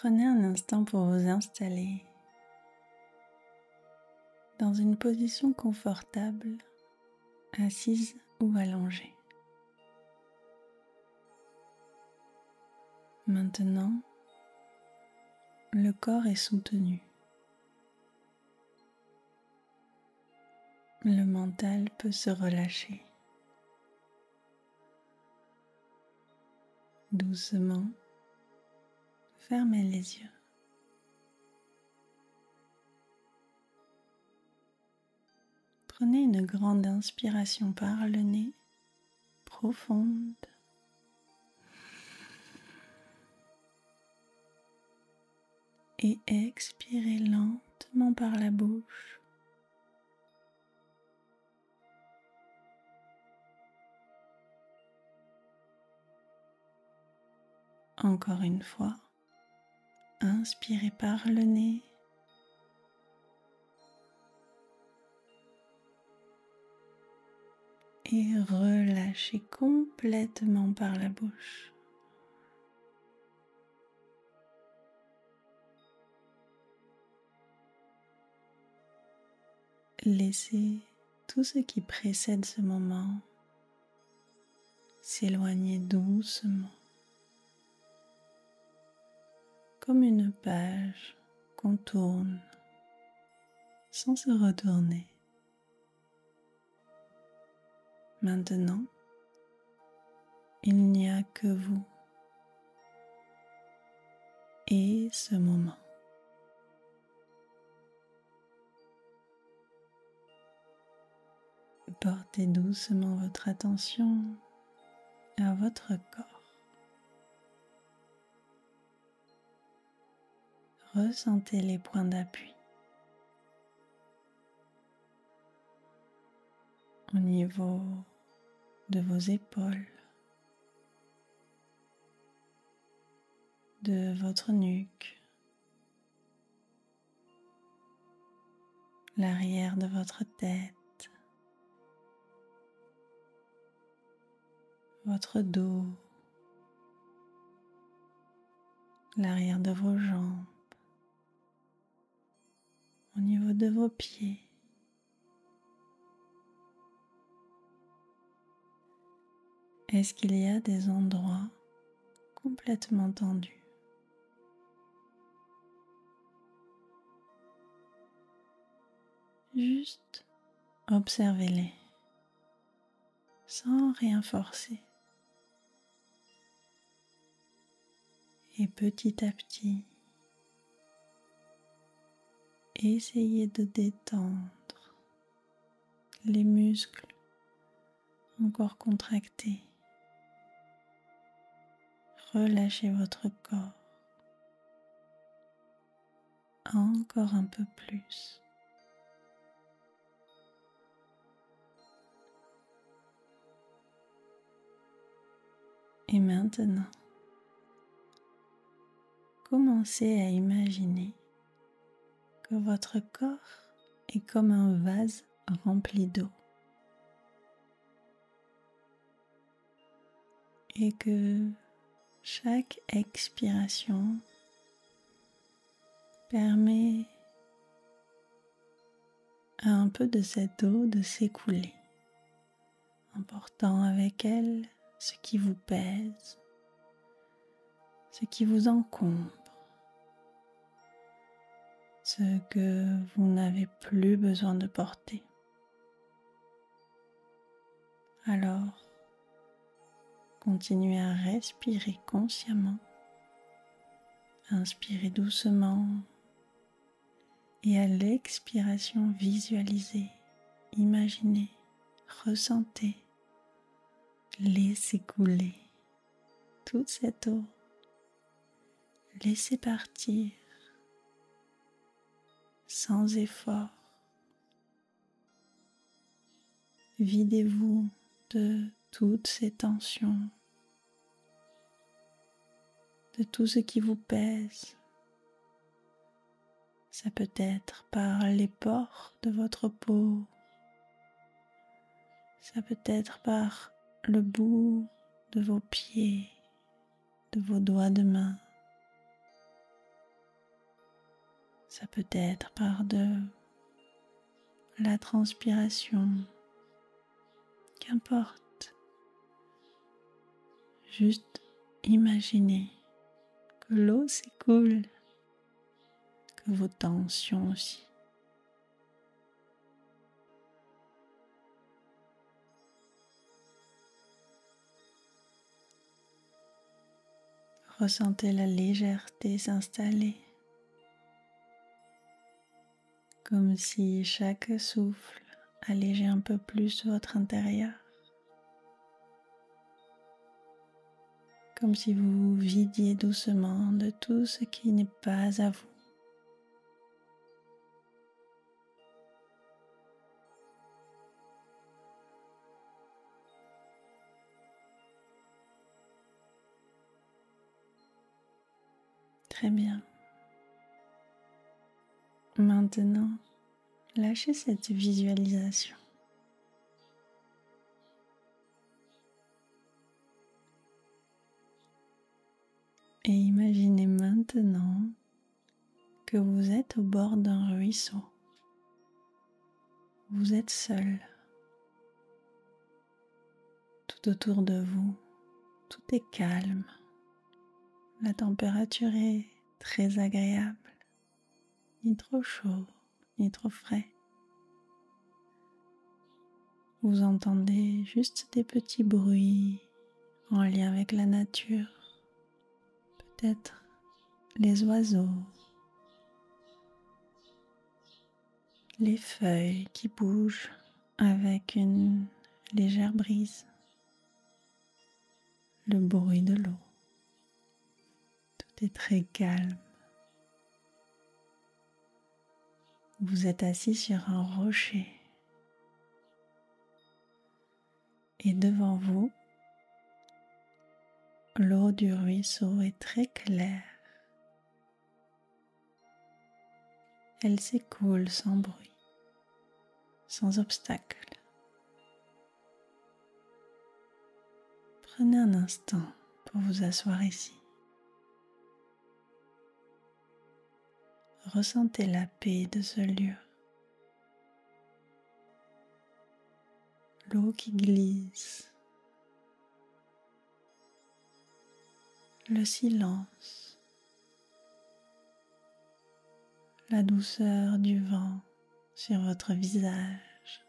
Prenez un instant pour vous installer dans une position confortable, assise ou allongée. Maintenant, le corps est soutenu. Le mental peut se relâcher. Doucement, fermez les yeux. Prenez une grande inspiration par le nez, profonde. Et expirez lentement par la bouche. Encore une fois, inspirez par le nez. Et relâchez complètement par la bouche. Laissez tout ce qui précède ce moment s'éloigner doucement, comme une page qu'on tourne sans se retourner. Maintenant, il n'y a que vous et ce moment. Portez doucement votre attention à votre corps. Ressentez les points d'appui au niveau de vos épaules, de votre nuque, l'arrière de votre tête, votre dos, l'arrière de vos jambes, au niveau de vos pieds. Est-ce qu'il y a des endroits complètement tendus? Juste observez-les sans rien forcer. Et petit à petit, essayez de détendre les muscles encore contractés. Relâchez votre corps encore un peu plus. Et maintenant, commencez à imaginer que votre corps est comme un vase rempli d'eau et que chaque expiration permet à un peu de cette eau de s'écouler, emportant avec elle ce qui vous pèse, ce qui vous encombre, ce que vous n'avez plus besoin de porter. Alors, continuez à respirer consciemment, inspirez doucement et à l'expiration visualisez, imaginez, ressentez, laissez couler toute cette eau, laissez partir sans effort. Videz-vous de toutes ces tensions, de tout ce qui vous pèse. Ça peut être par les pores de votre peau, ça peut être par le bout de vos pieds, de vos doigts de main. Ça peut être par de la transpiration, qu'importe. Juste imaginez que l'eau s'écoule, que vos tensions aussi. Ressentez la légèreté s'installer, comme si chaque souffle allégeait un peu plus votre intérieur, comme si vous vous vidiez doucement de tout ce qui n'est pas à vous. Très bien. Maintenant, lâchez cette visualisation. Et imaginez maintenant que vous êtes au bord d'un ruisseau. Vous êtes seul. Tout autour de vous, tout est calme. La température est très agréable, ni trop chaud, ni trop frais. Vous entendez juste des petits bruits en lien avec la nature, peut-être les oiseaux, les feuilles qui bougent avec une légère brise, le bruit de l'eau. Tout est très calme. Vous êtes assis sur un rocher et devant vous, l'eau du ruisseau est très claire. Elle s'écoule sans bruit, sans obstacle. Prenez un instant pour vous asseoir ici. Ressentez la paix de ce lieu. L'eau qui glisse. Le silence. La douceur du vent sur votre visage.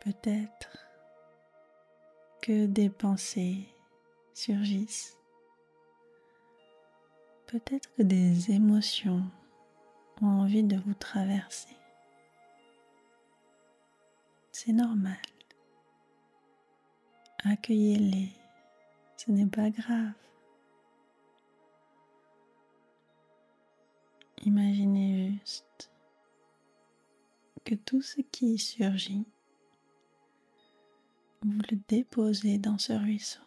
Peut-être que des pensées surgissent. Peut-être que des émotions ont envie de vous traverser. C'est normal. Accueillez-les. Ce n'est pas grave. Imaginez juste que tout ce qui surgit, vous le déposez dans ce ruisseau.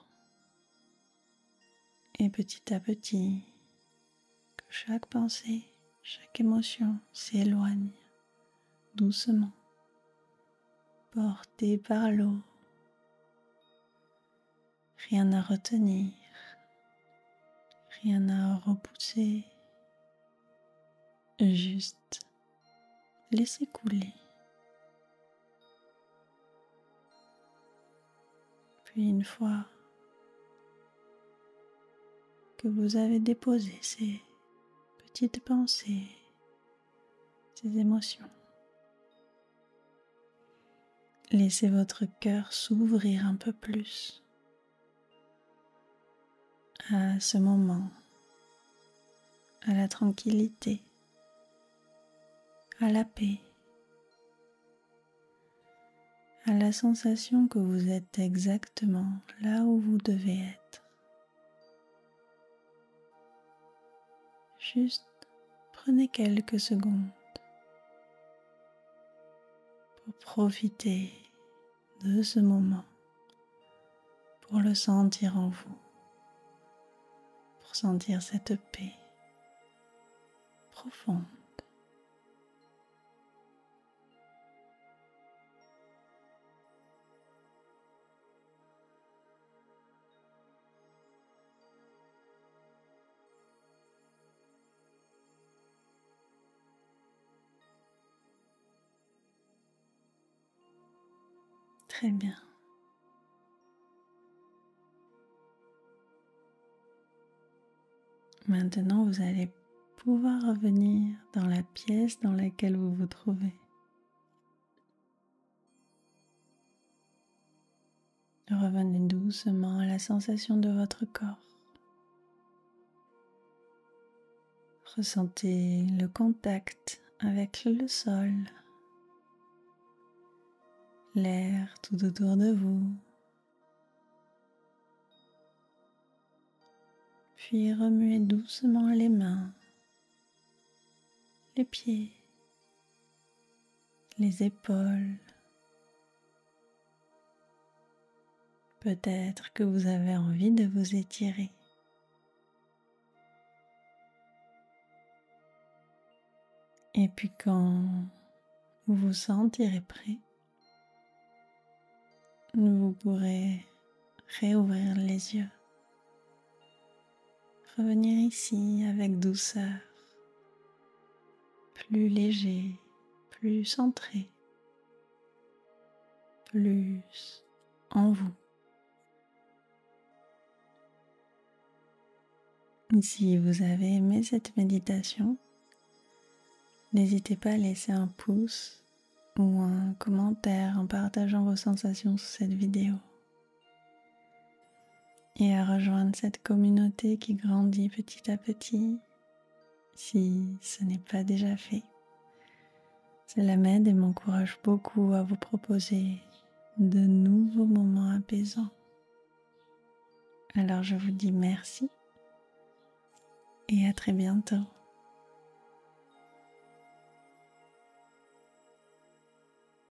Et petit à petit, que chaque pensée, chaque émotion s'éloigne doucement, portée par l'eau. Rien à retenir, rien à repousser, juste laisser couler. Puis une fois que vous avez déposé ces petites pensées, ces émotions, laissez votre cœur s'ouvrir un peu plus à ce moment, à la tranquillité, à la paix, à la sensation que vous êtes exactement là où vous devez être. Juste prenez quelques secondes pour profiter de ce moment, pour le sentir en vous, pour sentir cette paix profonde. Très bien. Maintenant, vous allez pouvoir revenir dans la pièce dans laquelle vous vous trouvez. Revenez doucement à la sensation de votre corps. Ressentez le contact avec le sol, l'air tout autour de vous. Puis remuez doucement les mains, les pieds, les épaules. Peut-être que vous avez envie de vous étirer. Et puis quand vous vous sentirez prêt, vous pourrez réouvrir les yeux. Revenir ici avec douceur, plus léger, plus centré, plus en vous. Si vous avez aimé cette méditation, n'hésitez pas à laisser un pouce ou un commentaire en partageant vos sensations sous cette vidéo et à rejoindre cette communauté qui grandit petit à petit si ce n'est pas déjà fait. Cela m'aide et m'encourage beaucoup à vous proposer de nouveaux moments apaisants. Alors je vous dis merci et à très bientôt.